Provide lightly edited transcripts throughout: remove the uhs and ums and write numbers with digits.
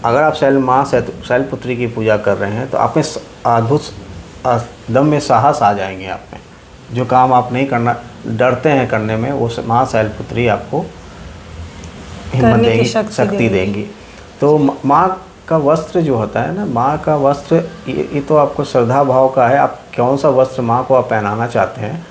अगर आप शैलपुत्री की पूजा कर रहे हैं तो आप में अद्भुत दम में साहस आ जाएंगे। आप में जो काम आप नहीं करना डरते हैं करने में, वो माँ शैलपुत्री आपको हिम्मत देंगी, शक्ति देंगी। तो माँ का वस्त्र जो होता है ना, माँ का वस्त्र ये तो आपको श्रद्धा भाव का है। आप कौन सा वस्त्र माँ को आप पहनाना चाहते हैं।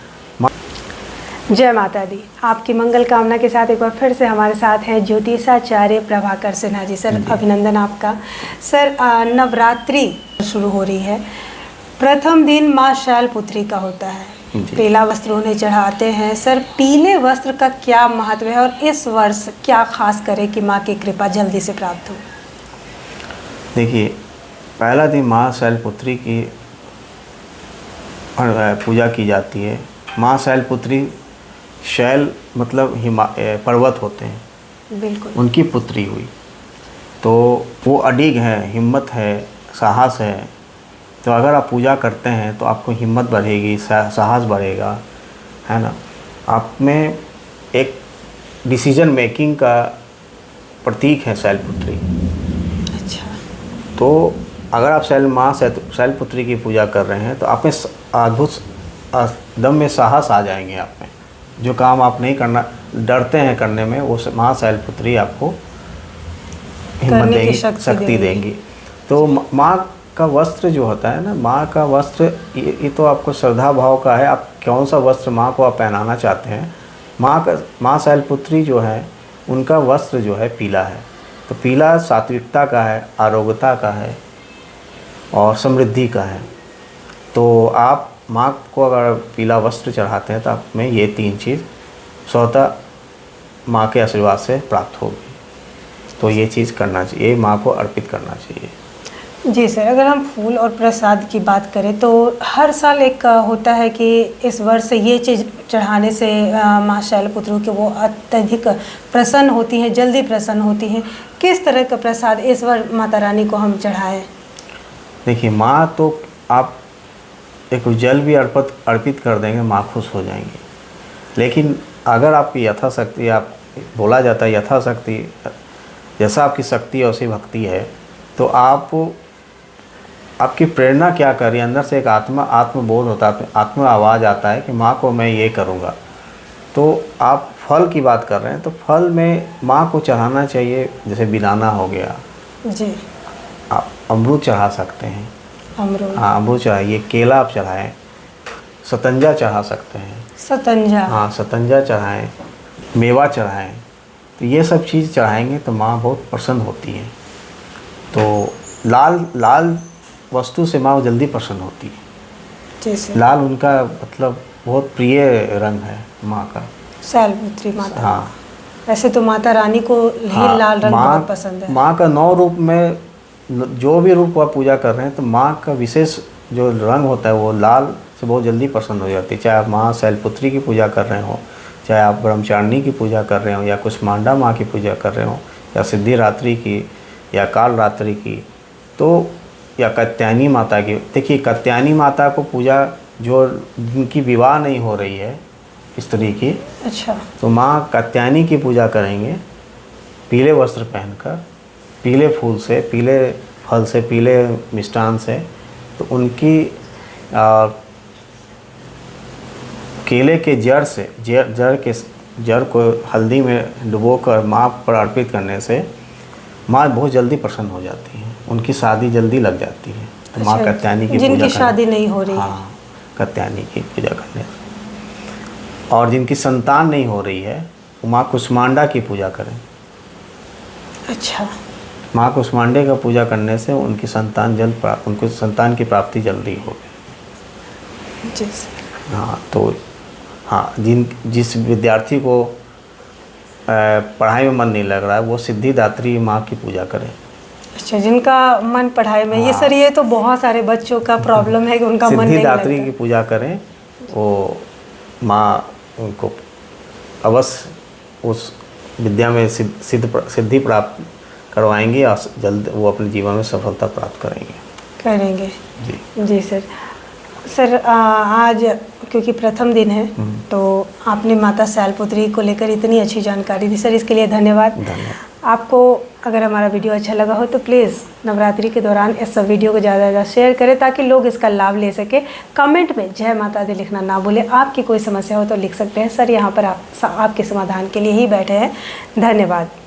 जय माता दी। आपकी मंगल कामना के साथ एक बार फिर से हमारे साथ हैं ज्योतिषाचार्य प्रभाकर सिन्हा जी। सर अभिनंदन आपका। सर नवरात्रि शुरू हो रही है, प्रथम दिन माँ शैलपुत्री का होता है, पीला वस्त्र उन्हें चढ़ाते हैं। सर पीले वस्त्र का क्या महत्व है और इस वर्ष क्या खास करें कि माँ की कृपा जल्दी से प्राप्त हो। देखिए, पहला दिन माँ शैलपुत्री की पूजा की जाती है। माँ शैलपुत्री, शैल मतलब पर्वत होते हैं, बिल्कुल उनकी पुत्री हुई। तो वो अडिग है, हिम्मत है, साहस है। तो अगर आप पूजा करते हैं तो आपको हिम्मत बढ़ेगी, साहस बढ़ेगा, है ना। आप में एक डिसीजन मेकिंग का प्रतीक है शैलपुत्री। अच्छा। तो अगर आप शैलपुत्री की पूजा कर रहे हैं तो आप में अद्भुत दम में साहस आ जाएंगे। आप में जो काम आप नहीं करना डरते हैं करने में, वो माँ शैलपुत्री आपको हिम्मत देंगी, शक्ति देंगी। तो माँ का वस्त्र जो होता है ना, माँ का वस्त्र ये तो आपको श्रद्धा भाव का है। आप कौन सा वस्त्र माँ को आप पहनाना चाहते हैं। माँ शैलपुत्री जो है, उनका वस्त्र जो है पीला है। तो पीला सात्विकता का है, आरोग्यता का है और समृद्धि का है। तो आप माँ को अगर पीला वस्त्र चढ़ाते हैं तो आप में ये तीन चीज़ स्वतः माँ के आशीर्वाद से प्राप्त होगी। तो ये चीज़ करना चाहिए, ये माँ को अर्पित करना चाहिए। जी सर, अगर हम फूल और प्रसाद की बात करें तो हर साल एक होता है कि इस वर्ष ये चीज़ चढ़ाने से माँ शैलपुत्री के वो अत्यधिक प्रसन्न होती हैं, जल्दी प्रसन्न होती हैं। किस तरह का प्रसाद इस वर्ष माता रानी को हम चढ़ाएं। देखिए, माँ तो आप एक जल भी अर्पित कर देंगे, माँ खुश हो जाएंगी। लेकिन अगर आपकी यथाशक्ति, आप बोला जाता है यथाशक्ति, जैसा आपकी शक्ति है वैसी भक्ति है। तो आपकी प्रेरणा क्या कर रही है, अंदर से एक आत्मबोध होता है, आत्म आवाज़ आता है कि माँ को मैं ये करूँगा। तो आप फल की बात कर रहे हैं, तो फल में माँ को चढ़ाना चाहिए। जैसे बिलाना हो गया जी, आप अमरूद चढ़ा सकते हैं। अमरूद, हाँ, अमरूद चढ़ाइए। केला आप चढ़ाएँ, सतंजा चढ़ा सकते हैं। सतंजा, हाँ, सतंजा चढ़ाएँ, मेवा चढ़ाएँ। तो ये सब चीज़ चढ़ाएंगे तो माँ बहुत प्रसन्न होती है। तो लाल वस्तु से माँ जल्दी प्रसन्न होती है। जैसे लाल उनका मतलब बहुत प्रिय रंग है माँ का, शैलपुत्री माता। हाँ, वैसे तो माता रानी को ही लाल रंग बहुत पसंद है। माँ का 9 रूप में जो भी रूप आप पूजा कर रहे हैं तो माँ का विशेष जो रंग होता है वो लाल से बहुत जल्दी पसंद हो जाती है। चाहे आप माँ शैलपुत्री की पूजा कर रहे हो, चाहे आप ब्रह्मचारिणी की पूजा कर रहे हो, या कुष्मांडा माँ की पूजा कर रहे हो, या सिद्धिरात्रि की, या कालरात्रि की, तो या कात्यायनी माता की। देखिए, कात्यायनी माता को पूजा जो जिनकी विवाह नहीं हो रही है स्त्री की, अच्छा, तो माँ कात्यायनी की पूजा करेंगे पीले वस्त्र पहनकर, पीले फूल से, पीले फल से, पीले मिष्टान से। तो उनकी केले के जड़ से जड़ को हल्दी में डुबोकर माँ पर अर्पित करने से माँ बहुत जल्दी प्रसन्न हो जाती है, उनकी शादी जल्दी लग जाती है। तो माँ कात्यायनी की पूजा, जिनकी शादी नहीं हो रही है, हाँ, कात्यायनी की पूजा करने से। और जिनकी संतान नहीं हो रही है वो माँ कुष्मांडा की पूजा करें। अच्छा, माँ कुष्मांडे का पूजा करने से उनकी संतान की प्राप्ति जल्दी होगी। हाँ, तो हाँ, जिस विद्यार्थी को पढ़ाई में मन नहीं लग रहा है वो सिद्धिदात्री माँ की पूजा करें। अच्छा, जिनका मन पढ़ाई में, हाँ, ये सर ये तो बहुत सारे बच्चों का प्रॉब्लम है कि उनका मन नहीं लगता। सिद्धिदात्री की पूजा करें, वो माँ उनको अवश्य उस विद्या में सिद्धि प्राप्त करवाएंगे और जल्द वो अपने जीवन में सफलता प्राप्त करेंगे। जी सर, आज क्योंकि प्रथम दिन है तो आपने माता शैलपुत्री को लेकर इतनी अच्छी जानकारी दी सर, इसके लिए धन्यवाद। आपको अगर हमारा वीडियो अच्छा लगा हो तो प्लीज़ नवरात्रि के दौरान इस सब वीडियो को ज़्यादा से ज़्यादा शेयर करें ताकि लोग इसका लाभ ले सके। कमेंट में जय माता दी लिखना ना भूलें। आपकी कोई समस्या हो तो लिख सकते हैं, सर यहाँ पर आपके समाधान के लिए ही बैठे हैं। धन्यवाद।